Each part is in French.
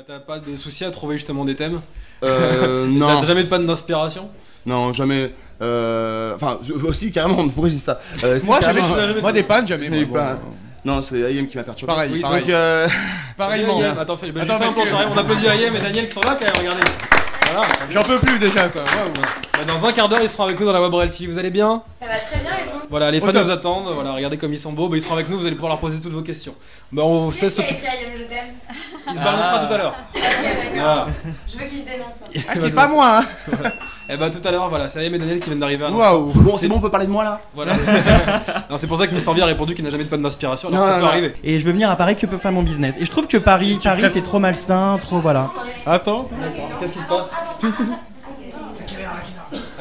T'as pas de souci à trouver justement des thèmes? Non. T'as jamais de panne d'inspiration? Non, jamais. Enfin, aussi carrément, pourquoi je dis ça Moi, des pannes, jamais. J'en ai eu moi, plein. bon. Non, c'est Ayem qui m'a perturbé. Pareil, Oui, pareil. c'est Pareillement. Ayem, attends, j'ai fait un plan sur Ayem, on applaudit Ayem et Daniel qui sont là quand même, regardez. Voilà. J'en peux plus déjà, quoi. Waouh. Bah, dans un quart d'heure, ils seront avec nous dans la Web Reality. Vous allez bien? Ça va très bien et vous? Voilà, les fans top. nous attendent. Voilà, regardez comme ils sont beaux. Bah, ils seront avec nous, vous allez pouvoir leur poser toutes vos questions. Bah, on se laisse s'occuper. Je t'aime. Il se balancera tout à l'heure. Voilà. Je veux qu'il se dénonce. Ah, c'est pas moi, hein. Et bah, tout à l'heure, voilà, c'est Ayem et Daniel qui viennent d'arriver à l'instant. Waouh. Bon, c'est bon, on peut parler de moi là. Voilà. Non, c'est pour ça que Mister V a répondu qu'il n'a jamais de panne d'inspiration. Alors Non, ça peut non. arriver. Et je veux venir à Paris que peut faire mon business. Et je trouve que Paris c'est trop malsain, trop voilà. Attends. Qu'est-ce qui se passe?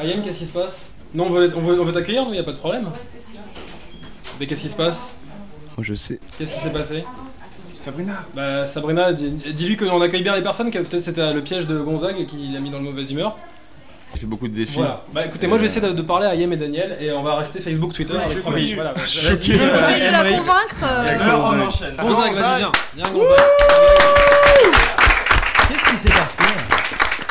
Ayem, qu'est-ce qui se passe? Non, on veut t'accueillir, nous, y a pas de problème. Mais qu'est-ce qui se passe? Moi, je sais. Qu'est-ce qui s'est passé? Sabrina. Bah, Sabrina, dis-lui qu'on accueille bien les personnes, que peut-être c'était le piège de Gonzague et qu'il l'a mis dans le mauvaise humeur. J'ai fait beaucoup de défis. Voilà. Bah écoutez, moi je vais essayer de parler à Ayem et Daniel et on va rester Facebook, Twitter avec trois minutes. Voilà. Choqué. Essaye de la convaincre. Alors, on enchaîne. Gonzague, vas-y, viens. Viens, Gonzague. Qu'est-ce qui s'est passé?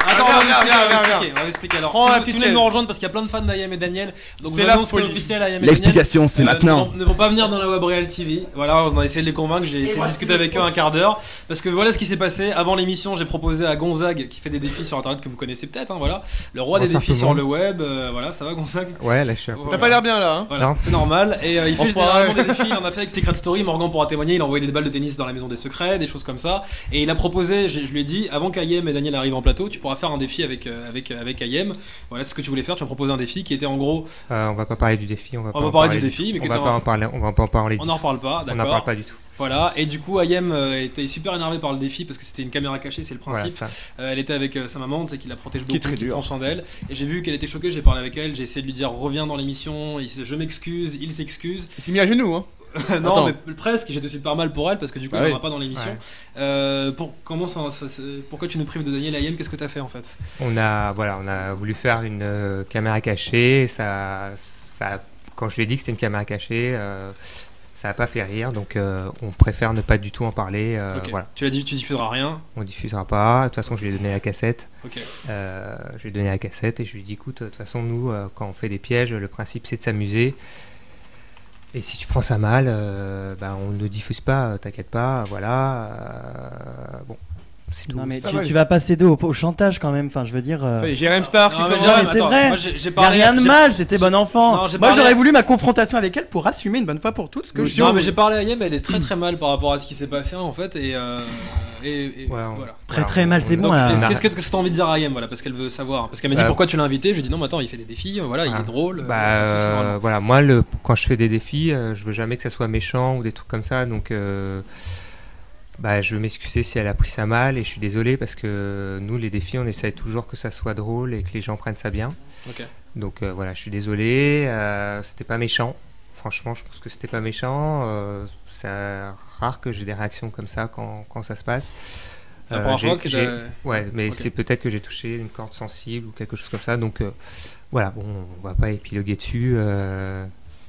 Attends, Viens, on va viens. expliquer. On va expliquer. Alors, Prends la si petite vous voulez chaise. nous rejoindre parce qu'il y a plein de fans d'Ayem et Daniel, donc C'est vous la annoncez folie. officiel Ayem et Daniel. L'explication, c'est maintenant. Ne vont pas venir dans la Web Real TV. Voilà, on a essayé de les convaincre. J'ai essayé de discuter avec eux un quart d'heure. Parce que voilà ce qui s'est passé. Avant l'émission, j'ai proposé à Gonzague, qui fait des défis sur internet que vous connaissez peut-être, hein, voilà, le roi des Bonsoir défis tout le sur monde. le web. Voilà, ça va, Gonzague? Ouais, là je suis un peu. Voilà. T'as pas l'air bien là, hein. Voilà, Non. c'est normal. Et il fait Enfoiré. généralement des défis. Il en a fait avec Secret Story. Morgan pourra témoigner. Il a envoyé des balles de tennis dans la maison des secrets, des choses comme ça. Et il a proposé, je lui ai dit, avant qu'Ayem et Daniel arrivent en plateau, tu pourras faire un défi avec Ayem. Voilà, c'est ce que tu voulais faire. Tu as proposé un défi qui était en gros. On va pas parler du défi, on va On pas va en parler parler du défi, mais on que va t'as- pas en parler, on va pas en parler. On n'en reparle pas, On n'en d'accord. parle pas du tout. Voilà, et du coup, Ayem était super énervé par le défi parce que c'était une caméra cachée, c'est le Voilà, principe. ça. Elle était avec sa maman, tu sais, qui la protège Qui est beaucoup, très qui dur. prend soin d'elle. Et j'ai vu qu'elle était choquée, j'ai parlé avec elle, j'ai essayé de lui dire reviens dans l'émission, je m'excuse, il s'excuse. Il s'est mis à genoux, hein. Non, Attends. mais presque, j'étais super mal pour elle parce que du coup, Ah elle oui. n'aura pas dans l'émission. Pourquoi tu nous prives de Daniel Ayem? Qu'est-ce que tu as fait en fait? On a voulu faire une caméra cachée, quand je lui ai dit que c'était une caméra cachée, ça a pas fait rire, donc on préfère ne pas du tout en parler. Ok. Voilà, Tu l'as dit, tu diffuseras rien. on diffusera pas. De toute façon, je lui ai donné la cassette. Ok. Je lui ai donné la cassette et je lui ai dit écoute, de toute façon, nous, quand on fait des pièges, le principe c'est de s'amuser. Et si tu prends ça mal, on ne diffuse pas, t'inquiète pas, voilà. Bon, c'est tout. Non mais Ça tu, va, tu vas pas céder au chantage quand même. Enfin, je veux dire. Ça y est, Jérém Star qui Non, mais commence. Jérém, c'est attends, vrai. moi, j'ai Y a parlé. rien de j'ai- mal, c'était bon enfant. Non, j'ai Moi parlé- j'aurais voulu ma confrontation avec elle pour assumer une bonne fois pour toutes ce que je Non, mais j'ai parlé à Ayem, elle est très très mal par rapport à ce qui s'est passé en fait. Et Voilà. voilà. Très très mal, c'est on- bon Donc, là. qu'est-ce que tu as envie de dire à Ayem, voilà, parce qu'elle veut savoir, parce qu'elle m'a dit pourquoi tu l'as invité, je lui ai dit non mais attends il fait des défis, voilà il est drôle. pas de souci, normalement. Voilà, moi, quand je fais des défis, je veux jamais que ça soit méchant ou des trucs comme ça, donc je veux m'excuser si elle a pris ça mal et je suis désolé parce que nous, les défis, on essaye toujours que ça soit drôle et que les gens prennent ça bien. Ok. Donc voilà, je suis désolé, c'était pas méchant. Franchement, je pense que c'était pas méchant. C'est rare que j'ai des réactions comme ça quand ça se passe. C'est la première fois que Ouais, mais Ok. c'est peut-être que j'ai touché une corde sensible ou quelque chose comme ça. Donc voilà, bon, on va pas épiloguer dessus.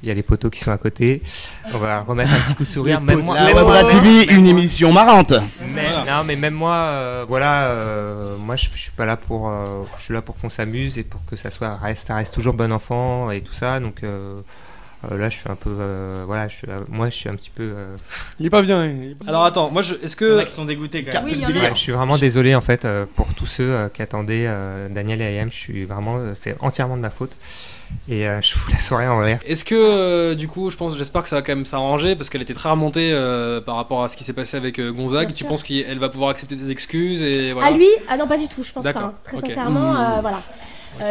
Il y a les poteaux qui sont à côté. On va remettre un petit coup de sourire. Même moi, La même Web moi- Reality TV, une émission marrante. Voilà. mais même moi, moi je suis pas là pour, je suis là pour qu'on s'amuse et pour que ça reste toujours bon enfant et tout ça. Donc là, je suis un peu, moi je suis un petit peu. Il est pas bien. il est pas- Alors attends, moi est-ce Il y en que a qui sont dégoûtés quand même. Oui, il y en a. Ouais, je suis vraiment désolé en fait pour tous ceux qui attendaient Daniel et Ayem. Je suis vraiment, c'est entièrement de ma faute et je fous la soirée en l'air. Est-ce que du coup, j'espère que ça va quand même s'arranger parce qu'elle était très remontée par rapport à ce qui s'est passé avec Gonzague. Bien Tu sûr. penses qu'elle va pouvoir accepter tes excuses et voilà. À lui? Ah non, pas du tout, je pense pas. D'accord, Hein. Très ok. sincèrement, voilà.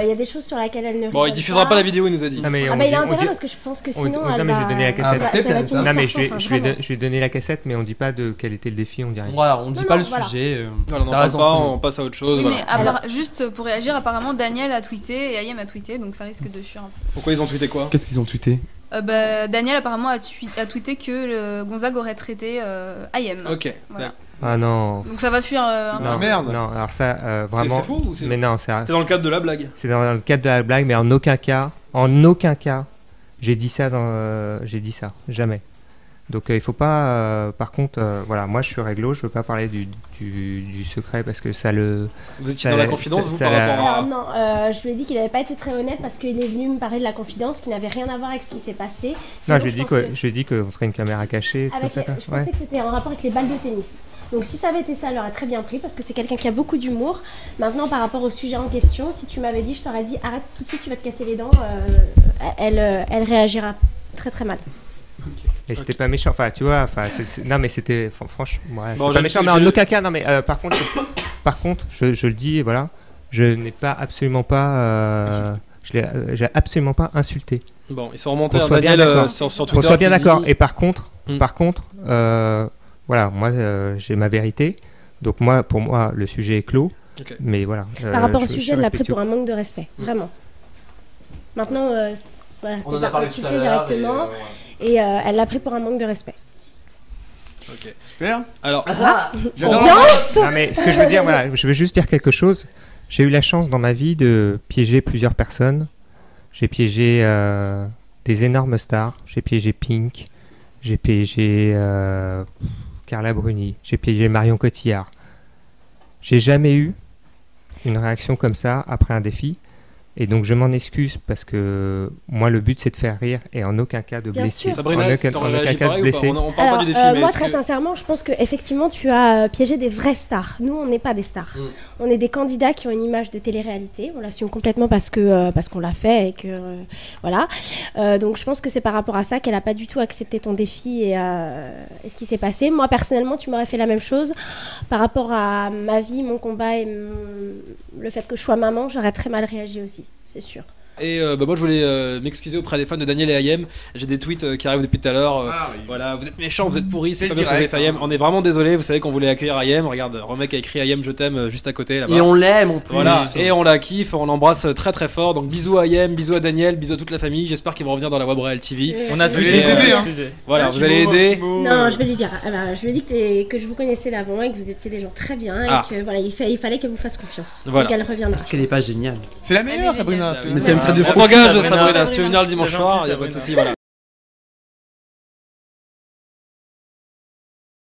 Il y a des choses sur lesquelles elle ne. Bon, il rigole diffusera pas la vidéo, il nous a dit. Non, mais Ah on bah il dit- a on intérêt dit- parce que je pense que on- sinon non, elle mais va. je vais donner la cassette. ça va être une Non histoire mais sans fin, je lui ai vraiment. donné la cassette, mais on dit pas de quel était le défi, on dit rien. Voilà, on dit Non, pas non, le voilà. sujet. Voilà, on n'en ça parle reste pas, entre nous. on passe à autre chose. Oui, Voilà. mais juste pour réagir, apparemment Daniel a tweeté et Ayem a tweeté, donc ça risque de fuir un peu. Pourquoi ils ont tweeté quoi? Qu'est-ce qu'ils ont tweeté? Daniel apparemment a tweeté que Gonzague aurait traité Ayem. Ok. Voilà. Ah non. Donc ça va fuir un Non, peu. merde. Non, alors ça, vraiment. C'est faux ou c'est. Mais non, c'est C'était dans le cadre de la blague. c'est dans le cadre de la blague, mais en aucun cas, j'ai dit ça, jamais. Donc il faut pas. Par contre, voilà, moi je suis réglo, je veux pas parler du secret parce que ça le. Vous étiez dans la confidence, vous, par rapport à. Alors non, je lui ai dit qu'il n'avait pas été très honnête parce qu'il est venu me parler de la confidence qui n'avait rien à voir avec ce qui s'est passé. Sinon, Non, je lui ai dit qu'on ferait une caméra cachée. Je pensais que c'était en rapport avec les balles de tennis. Donc si ça avait été ça, elle l'aurait très bien pris parce que c'est quelqu'un qui a beaucoup d'humour. Maintenant, par rapport au sujet en question, si tu m'avais dit, je t'aurais dit arrête tout de suite, tu vas te casser les dents. Elle réagira très très mal. Et c'était pas méchant, enfin tu vois, non mais c'était franchement, ouais, Bon, c'était pas méchant, mais en aucun cas, non mais par contre, je le dis, voilà, je n'ai pas absolument pas, j'ai absolument pas insulté. Bon, ils sont remontés Qu'on à soit bien Daniel d'accord. sur Twitter. Qu'on soit bien qui d'accord. dit- Et par contre, voilà, moi j'ai ma vérité, donc pour moi le sujet est clos. Ok. Mais voilà. Par rapport au je sujet, suis elle l'a pris respectueux. pour un manque de respect, vraiment. Maintenant, voilà, On en c'était a pas parlé tout insulté à l'heure. directement et elle l'a pris pour un manque de respect. Ok. Super. Alors, J'adore. Ambiance. Non mais ce que je veux dire, voilà, je veux juste dire quelque chose. J'ai eu la chance dans ma vie de piéger plusieurs personnes. J'ai piégé des énormes stars. J'ai piégé Pink. J'ai piégé Carla Bruni. J'ai piégé Marion Cotillard. J'ai jamais eu une réaction comme ça après un défi. Et donc je m'en excuse parce que moi le but c'est de faire rire et en aucun cas de Bien blesser. sûr. Sabrina, En aucun t'aurais cas réagi de pareil ou pas blesser. On parle Alors, pas du défi, mais moi, est-ce très que- sincèrement, je pense qu'effectivement, tu as piégé des vraies stars. Nous, on n'est pas des stars. On est des candidats qui ont une image de télé-réalité. On l'assume complètement parce qu'on l'a fait et que voilà. Donc, je pense que c'est par rapport à ça qu'elle n'a pas du tout accepté ton défi et ce qui s'est passé. Moi, personnellement, tu m'aurais fait la même chose. Par rapport à ma vie, mon combat et le fait que je sois maman, j'aurais très mal réagi aussi, c'est sûr. Et moi je voulais m'excuser auprès des fans de Daniel et Ayem. J'ai des tweets qui arrivent depuis tout à l'heure. Voilà, vous êtes méchants, vous êtes pourris, c'est C'est pas le bien ce que vous avez direct, fait Ayem. On est vraiment désolé, vous savez qu'on voulait accueillir Ayem. Regarde, Romek a écrit Ayem je t'aime juste à côté là-bas. Et on l'aime en plus. Voilà, et on la kiffe, on l'embrasse très très fort. Donc bisous à Ayem, bisous à Daniel, bisous à toute la famille. J'espère qu'ils vont revenir dans la Web Real TV. On a Et, tout aider, hein. Voilà, vous allez aider. Non, je vais lui dire. Je lui ai dit que je vous connaissais d'avant et que vous étiez des gens très bien Ah. et que voilà, il fallait qu'elle vous fasse confiance. Voilà. Et qu'elle reviendra. Parce qu'elle est pas géniale. C'est la meilleure, Sabrina. Mais ça me ferait de On fou. t'engage, Sabrina. Sabrina, si tu veux venir le dimanche soir, y a pas de soucis, voilà.